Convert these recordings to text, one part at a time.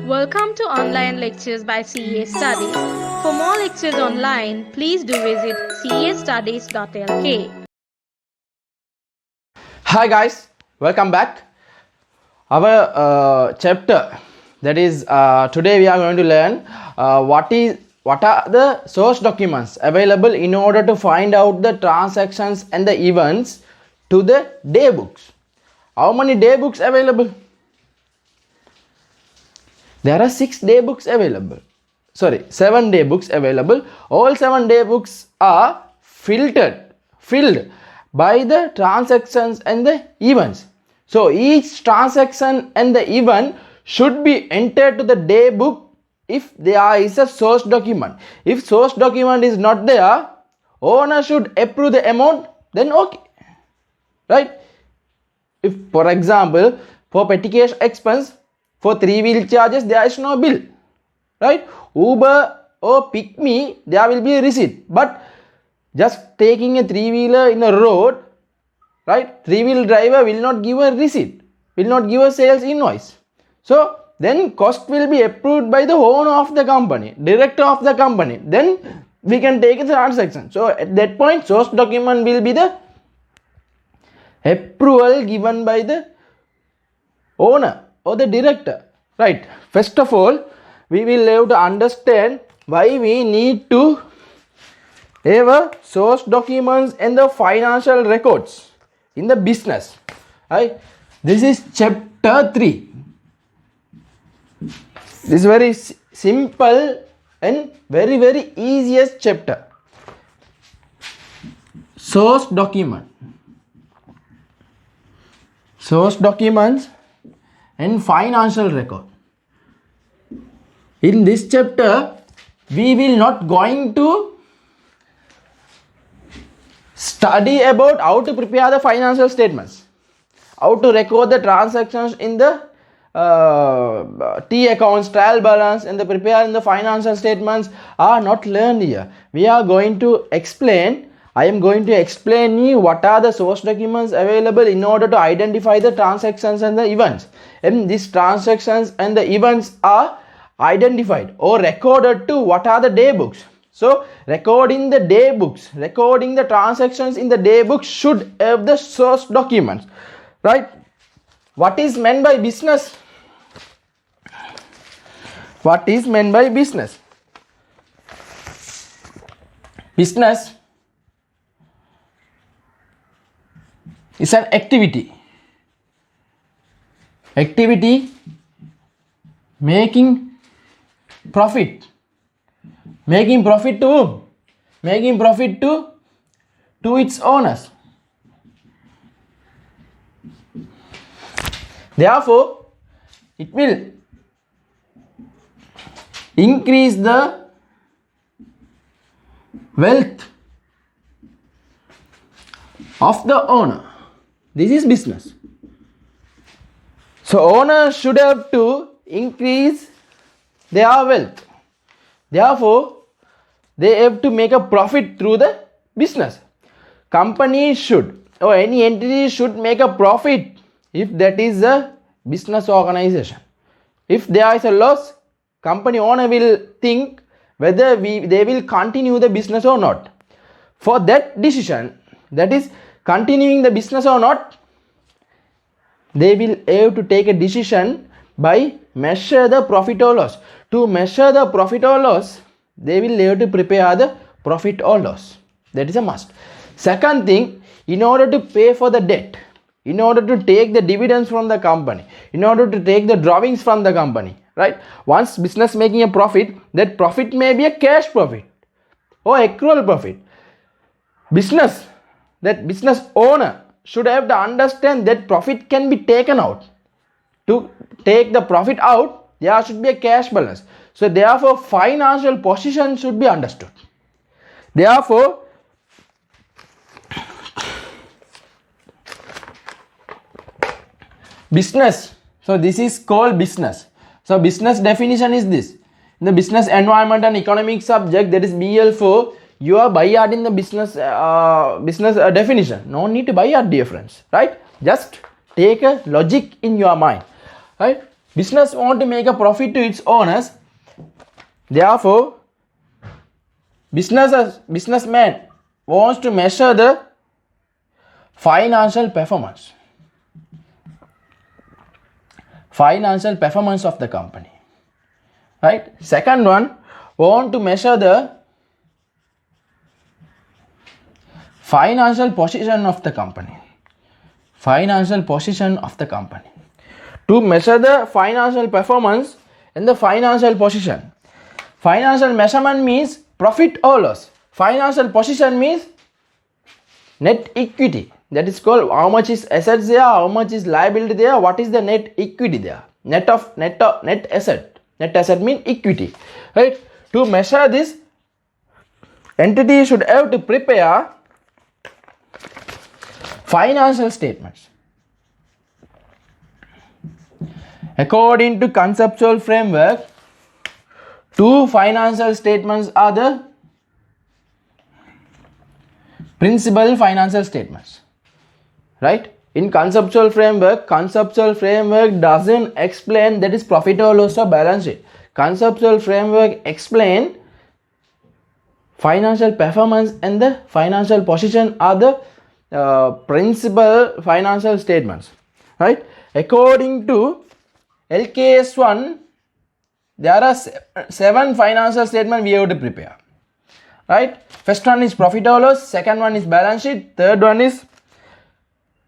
Welcome to online lectures by CA Studies. For more lectures online, please do visit castudies.lk. Hi guys, welcome back. Our chapter, that is today we are going to learn what are the source documents available in order to find out the transactions and the events to the day books. How many day books available? There are 7 day books available. All 7 day books are filled by the transactions and the events. So each transaction and the event should be entered to the day book if there is a source document. If source document is not there, owner should approve the amount, then okay. Right? If for example, for petty cash expense, for 3-wheel charges, there is no bill, right? Uber or Pick Me, there will be a receipt. But just taking a 3-wheeler in a road, right? 3-wheel driver will not give a receipt, will not give a sales invoice. So then cost will be approved by the owner of the company, director of the company. Then we can take the transaction. So at that point, source document will be the approval given by the owner or the director, right? First of all, we will have to understand why we need to have a source documents and the financial records in the business, right? This is chapter 3. This is very simple and very easiest chapter. Source documents and financial record. In this chapter, we will not going to study about how to prepare the financial statements, how to record the transactions in the T accounts, trial balance, and the preparing the financial statements are not learned here. We are going to explain. I am going to explain you what are the source documents available in order to identify the transactions and the events. And these transactions and the events are identified or recorded to what are the day books. So recording the day books, recording the transactions in the day books should have the source documents, right? What is meant by business? What is meant by business? Business is an activity making profit to whom? Making profit to its owners. Therefore, it will increase the wealth of the owner. This is business. So owners should have to increase their wealth. Therefore, they have to make a profit through the business. Company should, or any entity should make a profit if that is a business organization. If there is a loss, company owner will think whether they will continue the business or not. For that decision, that is continuing the business or not, they will have to take a decision by measure the profit or loss. To measure the profit or loss, they will have to prepare the profit or loss. That is a must. Second thing, in order to pay for the debt, in order to take the dividends from the company, in order to take the drawings from the company, right? Once business making a profit, that profit may be a cash profit or accrual profit. Business owner should have to understand that profit can be taken out. To take the profit out, there should be a cash balance. So therefore, financial position should be understood. Therefore, business. So this is called business. So business definition is this. In the business environment and economic subject, that is BL4, you are by heart in the business definition. No need to by heart, dear friends, right? Just take a logic in your mind, right? Business want to make a profit to its owners. Therefore, businessman wants to measure the financial performance of the company, right? Second one, want to measure the financial position of the company. To measure the financial performance and the financial position. Financial measurement means profit or loss. Financial position means net equity. That is called how much is assets there, how much is liability there, what is the net equity there. Net asset. Net asset means equity. Right? To measure this, entity should have to prepare financial statements. According to conceptual framework, two financial statements are the principal financial statements, right? In conceptual framework doesn't explain that is profit or loss or balance sheet. Conceptual framework explain financial performance and the financial position are the principal financial statements, right? According to LKS1, there are 7 financial statements we have to prepare, right? First one is profit or loss, second one is balance sheet, third one is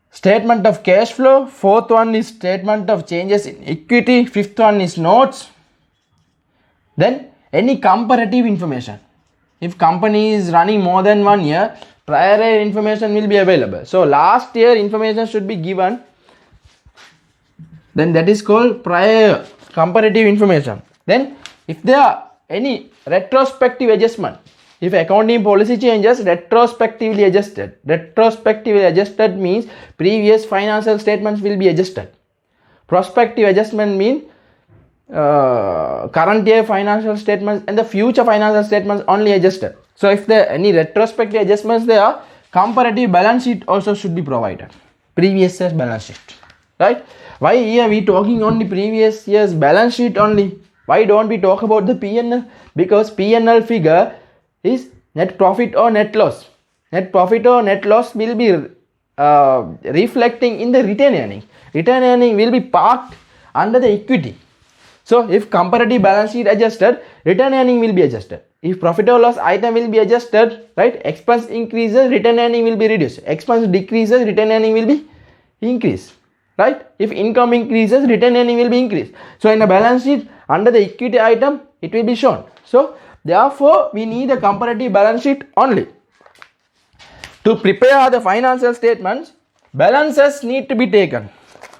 statement of cash flow, fourth one is statement of changes in equity, fifth one is notes. Then any comparative information. If company is running more than 1 year, prior year information will be available. So last year information should be given. Then that is called prior comparative information. Then if there are any retrospective adjustment, if accounting policy changes, retrospectively adjusted. Retrospectively adjusted means previous financial statements will be adjusted. Prospective adjustment means current year financial statements and the future financial statements only adjusted. So if there are any retrospective adjustments there, comparative balance sheet also should be provided. Previous year's balance sheet, right? Why here we talking only previous year's balance sheet only? Why don't we talk about the P&L? Because P&L figure is net profit or net loss. Net profit or net loss will be reflecting in the retained earning. Retained earning will be parked under the equity. So if comparative balance sheet adjusted, retained earning will be adjusted. If profit or loss item will be adjusted, right? Expense increases, retained earning will be reduced. Expense decreases, retained earning will be increased. Right? If income increases, retained earning will be increased. So in a balance sheet, under the equity item, it will be shown. So therefore, we need a comparative balance sheet only. To prepare the financial statements, balances need to be taken.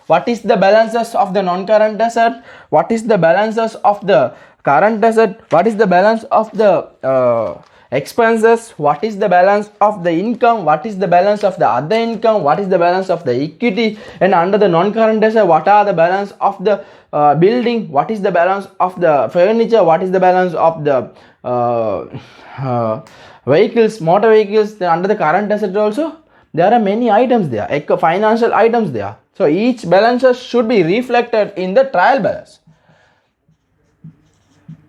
What is the balances of the non-current asset? What is the balances of the current asset? What is the balance of the expenses? What is the balance of the income? What is the balance of the other income? What is the balance of the equity? And under the non-current asset, what are the balance of the building? What is the balance of the furniture? What is the balance of the vehicles, motor vehicles? Then under the current asset also, there are many items there, financial items there. So each balances should be reflected in the trial balance.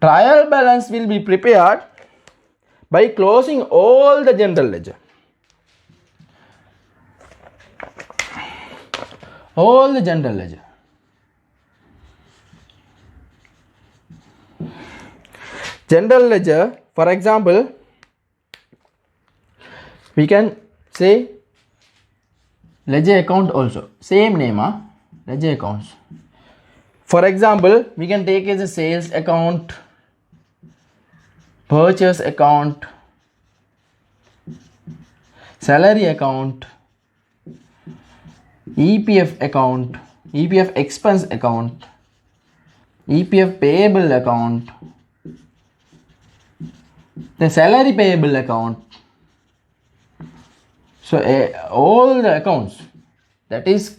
Trial balance will be prepared by closing all the general ledger. All the general ledger. General ledger, for example, we can say ledger account also. Same name, ledger accounts. For example, we can take as a sales account, purchase account, salary account, EPF account, EPF expense account, EPF payable account, the salary payable account. So all the accounts that is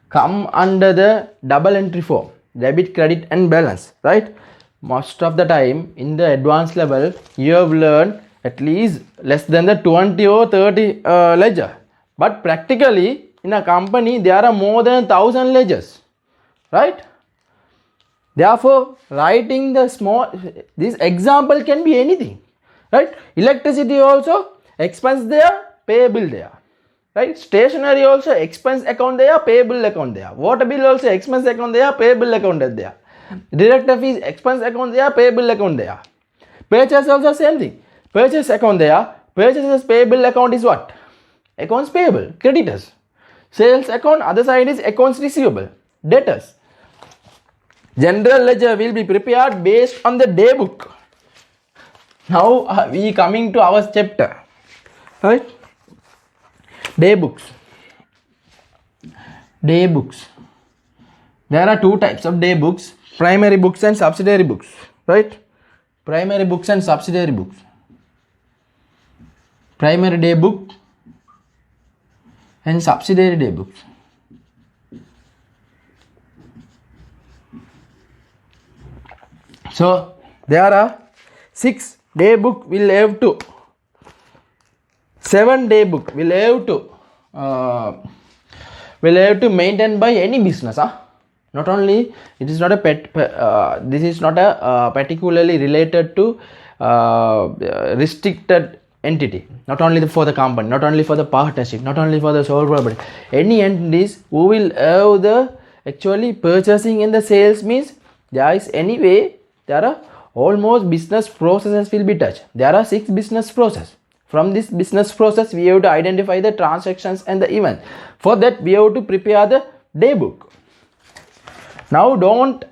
come under the double entry form, debit, credit and balance, right? Most of the time in the advanced level, you have learned at least less than the 20 or 30 ledger. But practically in a company, there are more than 1,000 ledgers, right? Therefore, writing the small, this example can be anything, right? Electricity also expense there, payable there, right? Stationery also expense account there, payable account there. Water bill also expense account there, payable account there. Director fees expense account there, payable account there. Purchase also same thing. Purchase account there, purchases payable account is what? Accounts payable, creditors. Sales account, other side is accounts receivable, debtors. General ledger will be prepared based on the day book. Now we coming to our chapter, right? Day books. Day books. There are two types of day books: primary books and subsidiary books, right? Primary books and subsidiary books. Primary day book and subsidiary day books. So there are 6 day book will have to 7 day book will have to maintain by any business. Not only it is not a this is not a particularly related to restricted entity. Not only for the company, not only for the partnership, not only for the sole property. Any entities who will have the actually purchasing and the sales means there is any way. There are almost business processes will be touched. There are 6 business processes. From this business process, we have to identify the transactions and the event. For that, we have to prepare the day book. Now, don't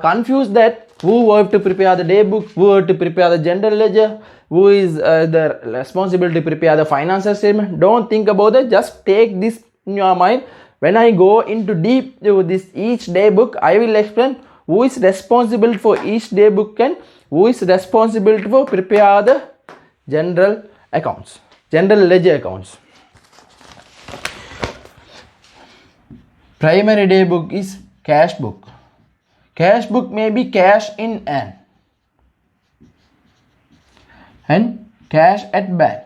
confuse that who have to prepare the day book, who have to prepare the general ledger, who is the responsibility to prepare the financial statement. Don't think about that. Just take this in your mind. When I go into deep to this each day book, I will explain who is responsible for each day book and who is responsible for prepare the general accounts, general ledger accounts. Primary day book is cash book. Cash book may be cash in hand and cash at bank.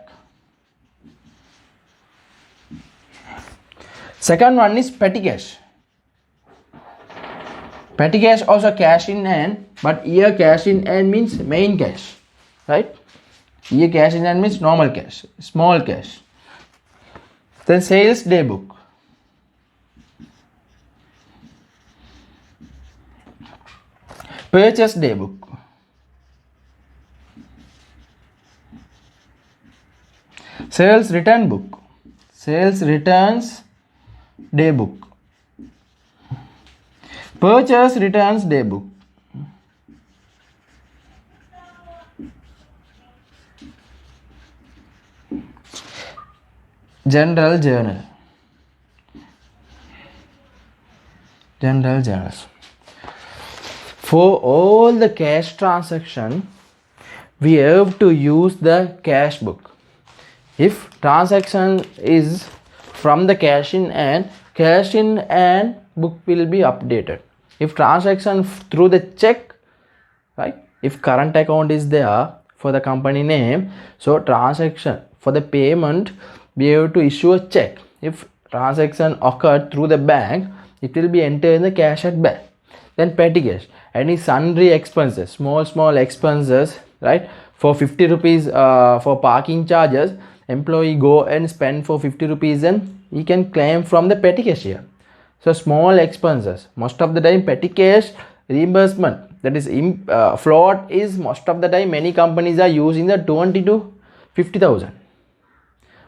Second one is petty cash. Petty cash also cash in hand, but here cash in hand means main cash, right? Here cash in hand means normal cash, small cash. Then sales day book. Purchase day book. Sales return book. Sales returns day book. Purchase returns day book. General journal. General journals. For all the cash transaction, we have to use the cash book. If transaction is from the cash in hand book will be updated. If transaction through the check, right? If current account is there for the company name, so transaction for the payment, we have to issue a check. If transaction occurred through the bank, it will be entered in the cash at bank. Then petty cash, any sundry expenses, small expenses, right? For 50 rupees for parking charges, employee go and spend for 50 rupees and he can claim from the petty cash here. So small expenses, most of the time petty cash reimbursement, that is float is most of the time many companies are using the 20 to 50,000.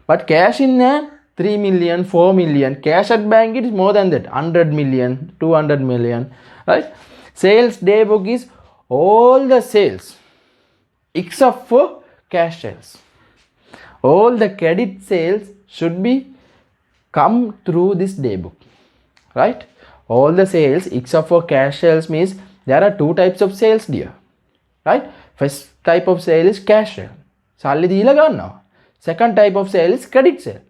But cash in hand 3 million, 4 million, cash at bank it is more than that, 100 million, 200 million, right? Sales day book is all the sales except for cash sales. All the credit sales should be come through this day book, right? All the sales except for cash sales means there are 2 types of sales here, right? First type of sale is cash sale. Salli දීලා ගන්නවා. Second type of sale is credit sale.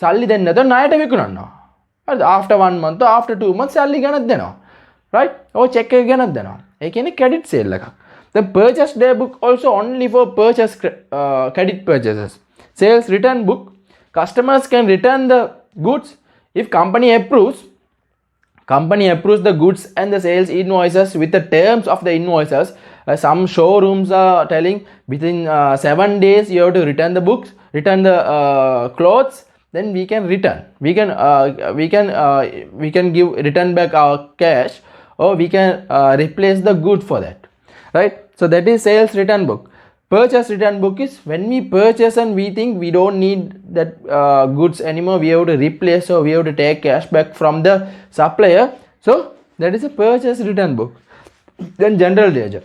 සල්ලි දෙන්න නැතුව ණයට විකුණනවා. හරිද? After 1 month or after 2 months සල්ලි ගණන් දෙනවා. Right? or check එක ගණන් දෙනවා. ඒ කියන්නේ credit sale එකක්. The purchase day book also only for purchase credit purchases. Sales return book, customers can return the goods if company approves. company approves the goods and the sales invoices with the terms of the invoices. Some showrooms are telling within 7 days you have to return the books, return the clothes, then we can return. We can give return back our cash, or we can replace the good for that, right? So that is sales return book. Purchase return book is when we purchase and we think we don't need that goods anymore, we have to replace, or we have to take cash back from the supplier. So that is a purchase return book. Then general ledger.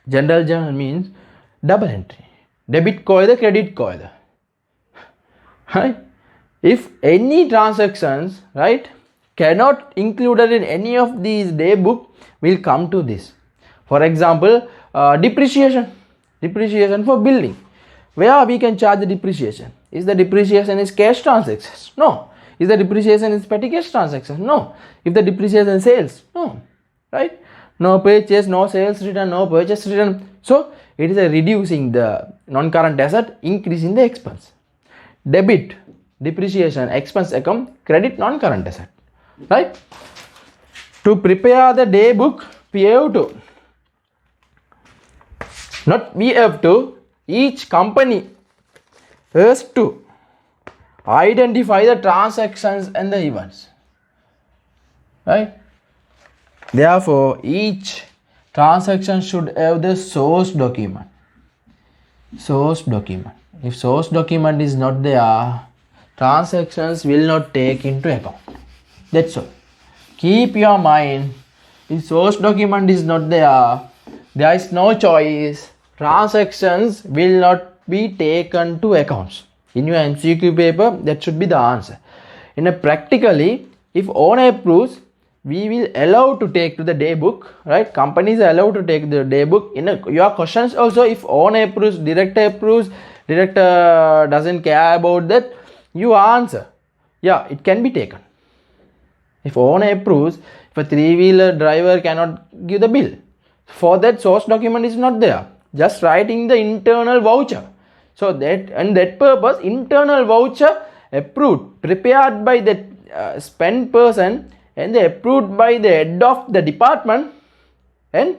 General ledger means double entry. Debit koida, credit koida. Right? If any transactions, right, cannot included in any of these day book, will come to this. For example, depreciation for building. Where we can charge the depreciation? Is the depreciation is cash transactions? No. Is the depreciation is petty cash transactions? No. If the depreciation is sales? No. Right? No purchase, no sales return, no purchase return. So it is a reducing the non-current asset, increasing the expense. Debit, depreciation, expense account, credit, non-current asset. Right? To prepare the day book, we have to each company has to identify the transactions and the events, right? Therefore, each transaction should have the source document. If source document is not there, transactions will not take into account. That's all. Keep your mind, if source document is not there is no choice. Transactions will not be taken to accounts. In your MCQ paper, that should be the answer. In a practically, if owner approves, we will allow to take to the day book, right? Companies are allowed to take the day book. In your questions also, if owner approves, director doesn't care about that, you answer. Yeah, it can be taken. If owner approves, if a three-wheeler driver cannot give the bill, for that source document is not there. Just writing the internal voucher. So that and that purpose, internal voucher approved, prepared by the spend person and approved by the head of the department and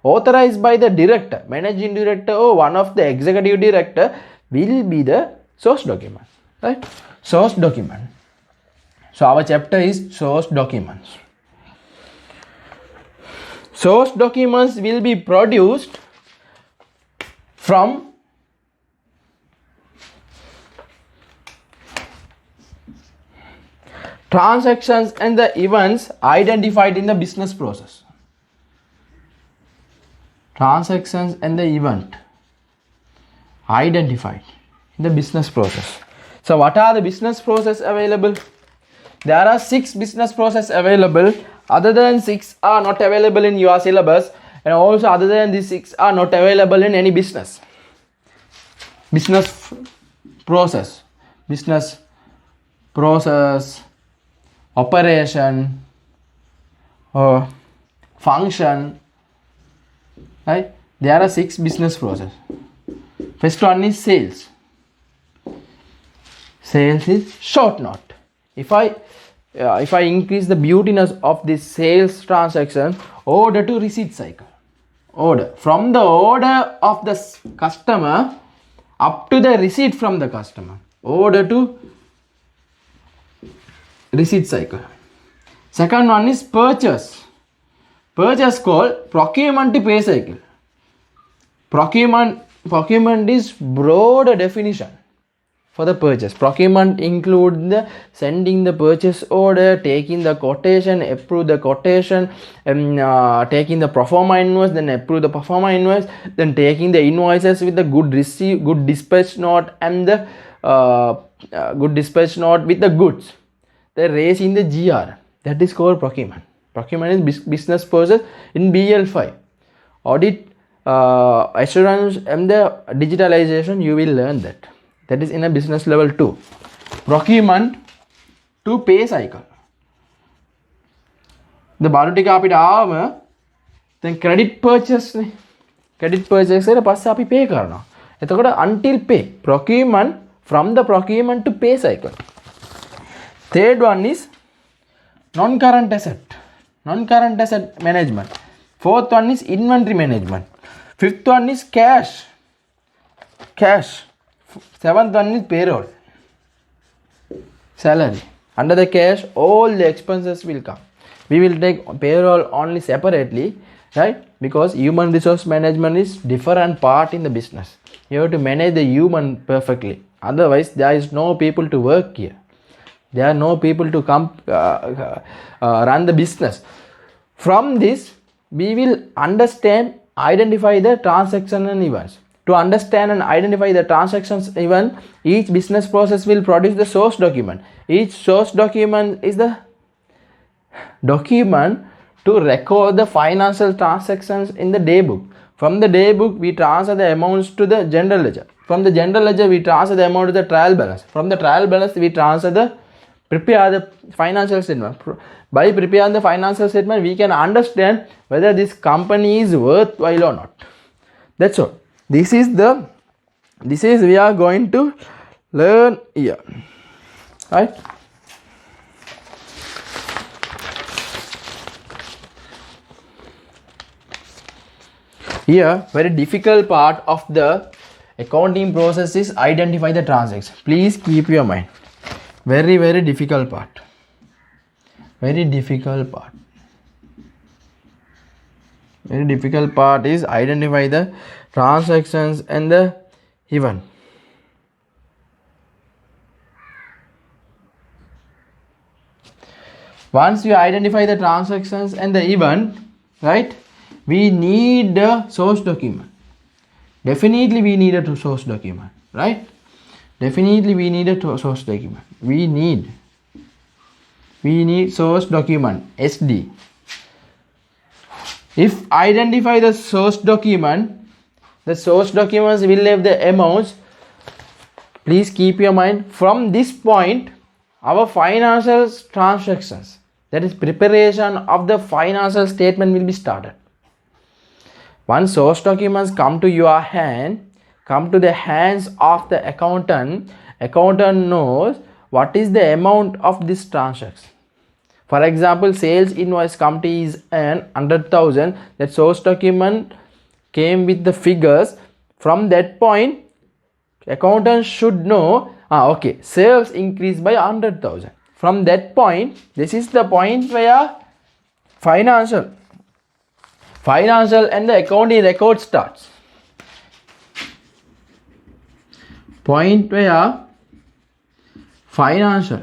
authorized by the director, managing director or one of the executive director will be the source document. Right? Source document. So our chapter is source documents. Source documents will be produced from transactions and the events identified in the business process. Transactions and the event identified in the business process. So what are the business process available? There are 6 business process available. Other than 6 are not available in your syllabus, and also other than these 6 are not available in any business. Business process, operation, or function, right? There are 6 business process. First one is sales. Sales is short note. If I increase the beautiness of this sales transaction, order to receipt cycle. Order. From the order of the customer up to the receipt from the customer. Order to receipt cycle. Second one is purchase. Purchase called procurement to pay cycle. Procurement is broader definition for the purchase. Procurement include the sending the purchase order, taking the quotation, approve the quotation, taking the pro forma invoice, then approve the pro forma invoice, then taking the invoices with the good dispatch note and the good dispatch note with the goods. They raise in the GR. That is called procurement. Procurement is business process in BL5. Audit, assurance and the digitalization, you will learn that. That is in a business level 2. Procurement to pay cycle. The බලුටික අපිට ආවම දැන් credit purchase නේ. Credit purchase එකට පස්සේ අපි pay කරනවා. එතකොට until pay. Procurement from the procurement to pay cycle. Third one is non-current asset management. Fourth one is inventory management. Fifth one is cash. Seventh one is payroll, salary. Under the cash, all the expenses will come. We will take payroll only separately, right? Because human resource management is different part in the business. You have to manage the human perfectly. Otherwise, there is no people to work here. There are no people to come run the business. From this, we will identify the transaction and events. To understand and identify the transactions event, each business process will produce the source document. Each source document is the document to record the financial transactions in the day book. From the day book, we transfer the amounts to the general ledger. From the general ledger, we transfer the amount to the trial balance. From the trial balance, we prepare the financial statement. By preparing the financial statement, we can understand whether this company is worthwhile or not. That's all. This is we are going to learn here, right? Here, very difficult part of the accounting process is identify the transactions. Please keep your mind. Very, very difficult part. Very difficult part is identify the transactions and the event. Once you identify the transactions and the event, right, we need the source document. Definitely we need a source document, right? Definitely we need a source document. We need source document, SD. If identify the source document, the source documents will have the amounts. Please keep your mind, from this point, our financial transactions, that is preparation of the financial statement, will be started. Once source documents come to your hand, come to the hands of the accountant knows what is the amount of this transaction. For example, sales invoice company is 100,000. That source document came with the figures. From that point, accountant should know, okay, sales increased by 100,000. From that point, this is the point where financial and the accounting record starts. Point where financial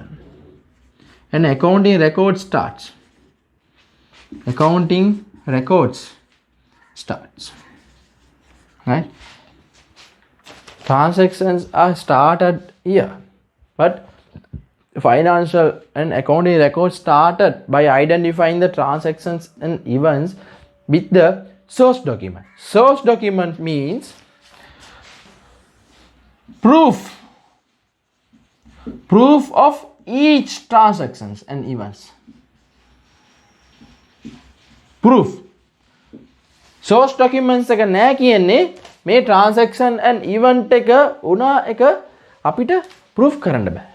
and accounting record starts. Accounting records starts. Right? Transactions are started here, but financial and accounting records started by identifying the transactions and events with the source document. Source document means proof of each transactions and events. Proof. Source documents එක නෑ කියන්නේ මේ transaction and event එක උනා එක අපිට proof කරන්න බෑ.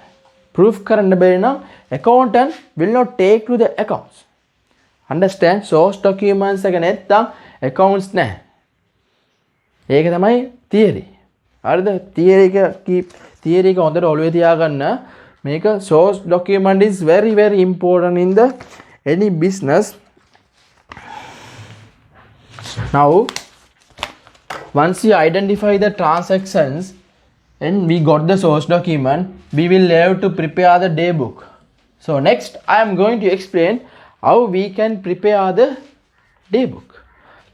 Proof කරන්න බැරි නම් accountant will not take to the accounts. Understand? Source documents එක නැත්තම් accounts නැහැ. ඒක තමයි theory. හරිද? theory එක හොඳට ඔළුවේ තියාගන්න. මේක source document is very very important in the any business. Now once you identify the transactions and we got the source document, we will have to prepare the day book. So next I am going to explain how we can prepare the day book.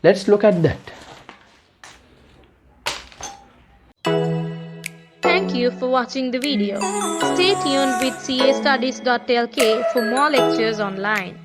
Let's look at that. Thank you for watching the video. Stay tuned with castudies.lk for more lectures online.